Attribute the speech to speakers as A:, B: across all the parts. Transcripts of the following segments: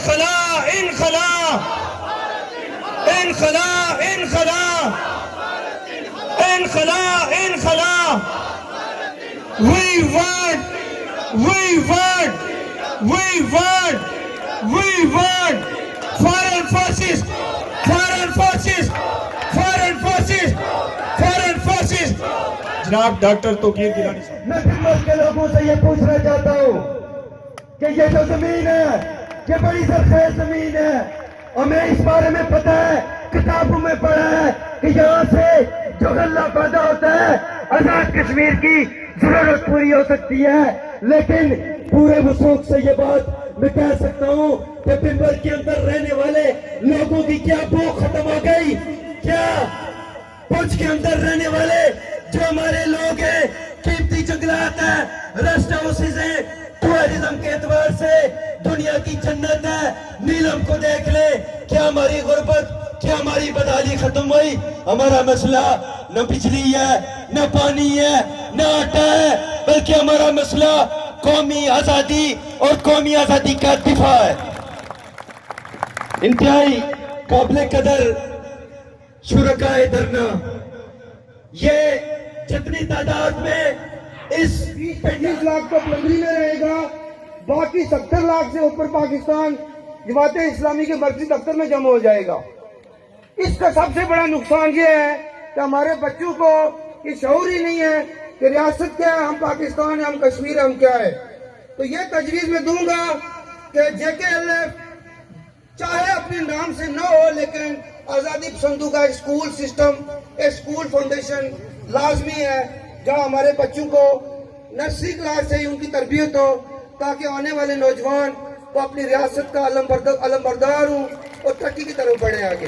A: इनखला इनखला इनखला इनखला इनखला इनखला We want foreign forces जनाब doctor Tauqeer Gilani साहब।
B: मैं खिदमत के लोगों से ये पूछना चाहता हूँ कि ये जो जमीन है ये बड़ी सरखेज जमीन है और मैं इस बारे में पता है, किताबों में पढ़ा है कि यहाँ से जो गल्ला पैदा होता है आजाद कश्मीर की जरूरत पूरी हो सकती है। लेकिन पूरे वसूख से ये बात मैं कह सकता हूँ कि पिंबर के अंदर रहने वाले लोगों की क्या भूख खत्म हो गई, क्या पुंछ के अंदर रहने वाले जो हमारे लोग हैं, कीमती जंगलात है, रेस्ट हाउसेज है, टूरिज्म के एतबार से दुनिया की जन्नत है, नीलम को देख ले। क्या हमारी गुर्बत, क्या हमारी बदहाली खत्म हुई? हमारा मसला न बिजली है, न पानी है, न आटा है, बल्कि हमारा मसला कौमी आजादी और कौमी आजादी का दिफा है। इंतहाई काबिल कदर शुरकाए धरना, ये जितनी तादाद में इस
C: 20-25 लाख तो प्लंबरी में रहेगा, बाकी 70 लाख से ऊपर पाकिस्तान जमाते इस्लामी के मर्कजी दफ्तर में जमा हो जाएगा। इसका सबसे बड़ा नुकसान ये है कि हमारे बच्चों को ये शऊर ही नहीं है कि रियासत क्या है, हम पाकिस्तान है, हम कश्मीर है, हम क्या है। तो ये तजवीज में दूंगा कि JKLF चाहे अपने नाम से न हो, लेकिन आजादी पसंदों का एक स्कूल सिस्टम, एक स्कूल फाउंडेशन लाजमी है, जहाँ हमारे बच्चों को नर्सरी क्लास से ही उनकी तरबियत हो, ताकि आने वाले नौजवान वो अपनी रियासत का अलमबरदार हों और तरक्की की तरफ बढ़े आगे।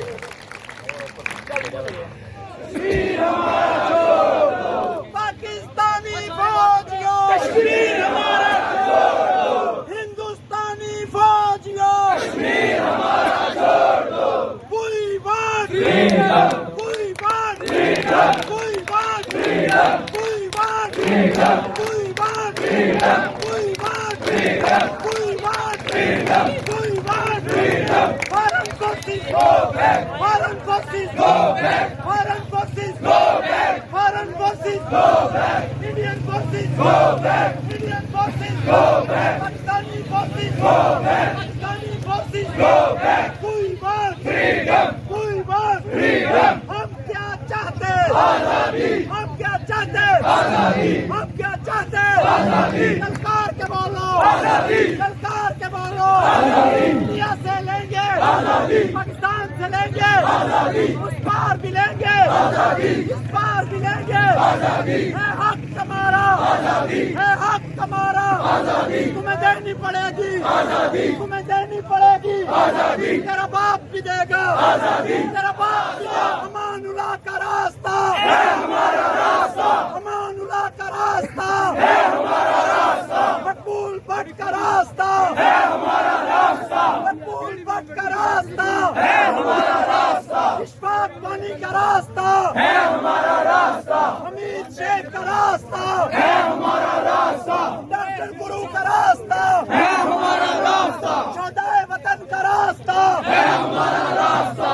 D: पाकिस्तानी फौजियों, कश्मीर हमारा छोड़ दो। हिंदुस्तानी फौजियों, कश्मीर हमारा छोड़ दो। We want freedom, we want freedom, we want freedom, we want freedom, we want freedom, we want freedom, we want freedom, we want freedom. Foreign forces go back, foreign forces go back, foreign forces go back, foreign forces go back, Indian forces go back, Indian forces go back, Pakistani forces go back, Pakistani forces go back. We want freedom, we want freedom. हम क्या चाहते? आजादी। हम क्या चाहते? आजादी। हम क्या चाहते? आजादी। सरकार के बोलो आजादी, सरकार के बोलो आजादी। इंडिया से लेंगे आजादी, पाकिस्तान से लेंगे आजादी, उस पार भी लेंगे आजादी, इस पार भी लेंगे आजादी। है हक हमारा आजादी, है हक हमारा आजादी। तुम्हें देनी पड़ेगी आजादी, तुम्हें देनी पड़ेगी आजादी। तेरा बाप भी देगा आजादी, तेरा बाप भी देगा। अमानुल्लाह का रास्ता है हमारा रास्ता, अमानुल्लाह का रास्ता है हमारा रास्ता, मकबूल भट्ट का रास्ता है हमारा रास्ता, मकबूल भट्ट का रास्ता है हमारा रास्ता, इशफाक वानी का रास्ता है हमारा रास्ता, हमीद शेख का रास्ता है हमारा रास्ता, डॉक्टर गुरु का रास्ता है हमारा रास्ता, शोहदाए वतन का रास्ता है हमारा रास्ता।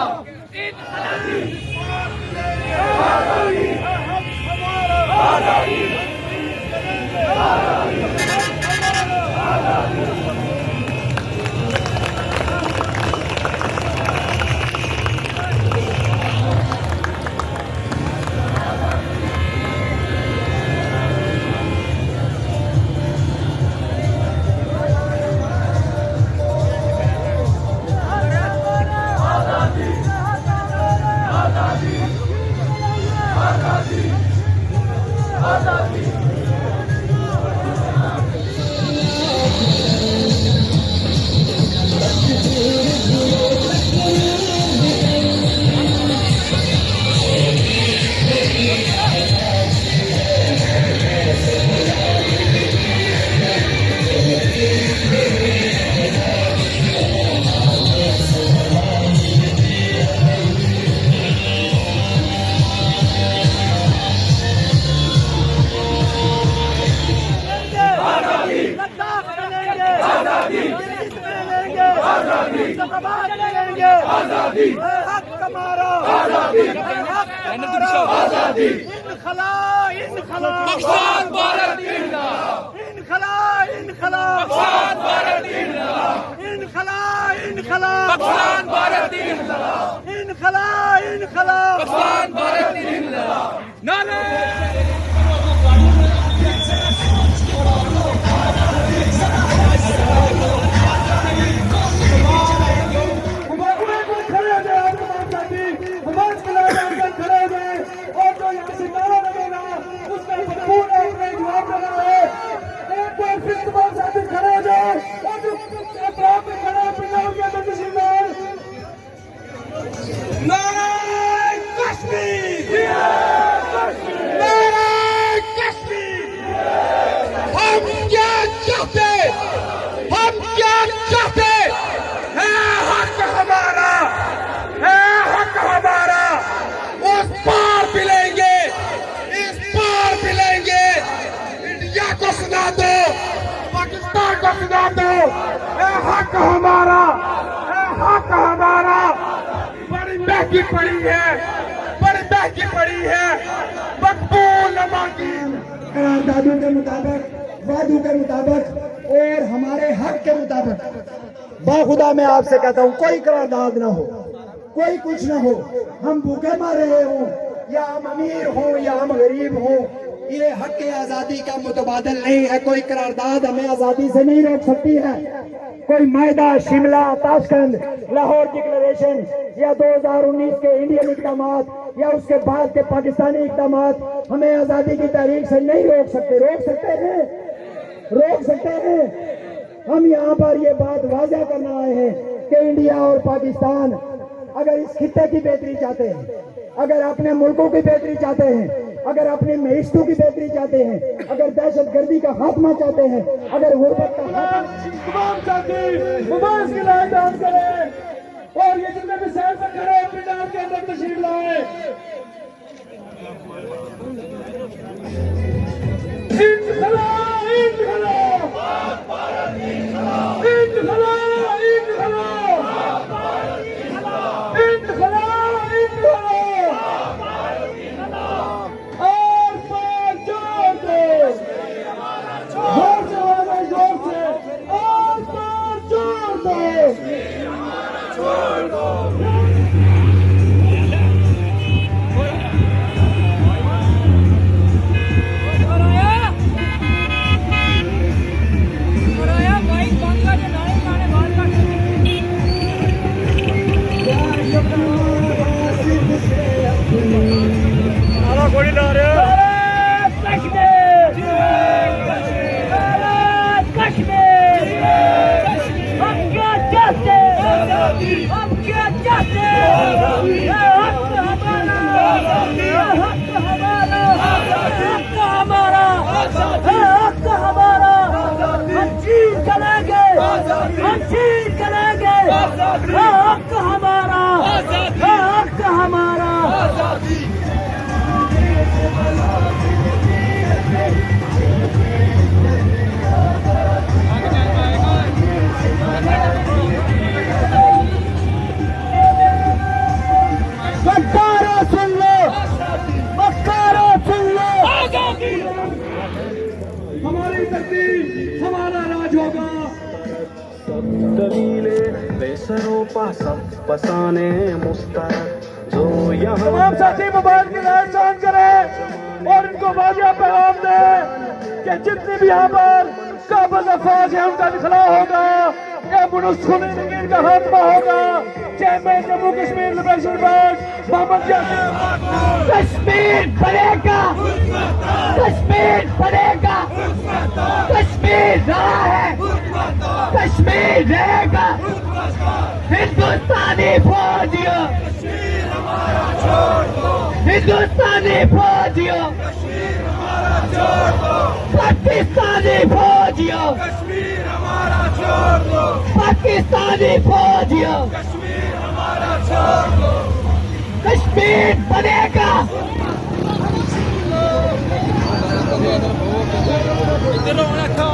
D: मुस्तफाबाद मिलेंगे आजादी, हक हमारा आजादी, हक हमारा आजादी, इनखला इनखला पाकिस्तान भारत जिंदाबाद, इनखला इनखला पाकिस्तान भारत जिंदाबाद, इनखला इनखला पाकिस्तान भारत जिंदाबाद, इनखला इनखला पाकिस्तान भारत जिंदाबाद। नारे पाकिस्तान को सुना दो, हक हमारा, हक हमारा। बड़ी महंगी पड़ी है, बड़ी महंगी पड़ी है, मकबूल न मांगी।
B: दादू के मुताबिक, वादू के मुताबिक और हमारे हक के मुताबिक बाखुदा मैं आपसे कहता हूँ कोई करारदाद ना हो, कोई कुछ ना हो। हम भूखे मर रहे हों या हम अमीर हों या हम गरीब हों, ये हक के आजादी का मुतबादल नहीं है। कोई करारदाद हमें आजादी से नहीं रोक सकती है। कोई मायदा, शिमला, ताशकंद, लाहौर डिक्लेरेशन या 2019 के इंडियन इकदामात या उसके बाद के पाकिस्तानी इकदामात हमें आजादी की तारीख से नहीं रोक सकते। रोक सकते हैं, रोक सकते हैं। हम यहाँ पर ये बात वाज़ा करना आए हैं कि इंडिया और पाकिस्तान अगर इस खित्ते की बेहतरी चाहते हैं, अगर अपने मुल्कों की बेहतरी चाहते हैं, अगर अपनी मईशतों की बेहतरी चाहते हैं, अगर दहशतगर्दी का खात्मा चाहते हैं, अगर गुर्बत का
A: तमाम साथी मुबारक की लाइन डांस करें और ये जितने भी शहर से खड़े हैं पंजाब के अंदर तशरीफ लाए। इनखला इनखला इनखला इनखला हमारी तकदीर, हमारा राज होगा।
E: दलीले बेसरों पासा पसाने मुस्तरद जो यहाँ
A: तमाम साथी मोबाइल की लाइट ऑन करें और इनको वाजिया पैगाम दें कि जितने भी यहाँ पर काबिल अफवाज है उनका निखला होगा, नगीन का खात्मा होगा। Chairman Jammu Kashmir liberation front Mohammad Yasin.
B: Kashmir बनेगा, कश्मीर बनेगा, कश्मीर रहा है, कश्मीर रहेगा। हिंदुस्तानी फौजियों, हिंदुस्तानी फौजियों, पाकिस्तानी फौजियों, पाकिस्तानी फौजियों, कश्मीर बनेगा।
D: इधर होना खा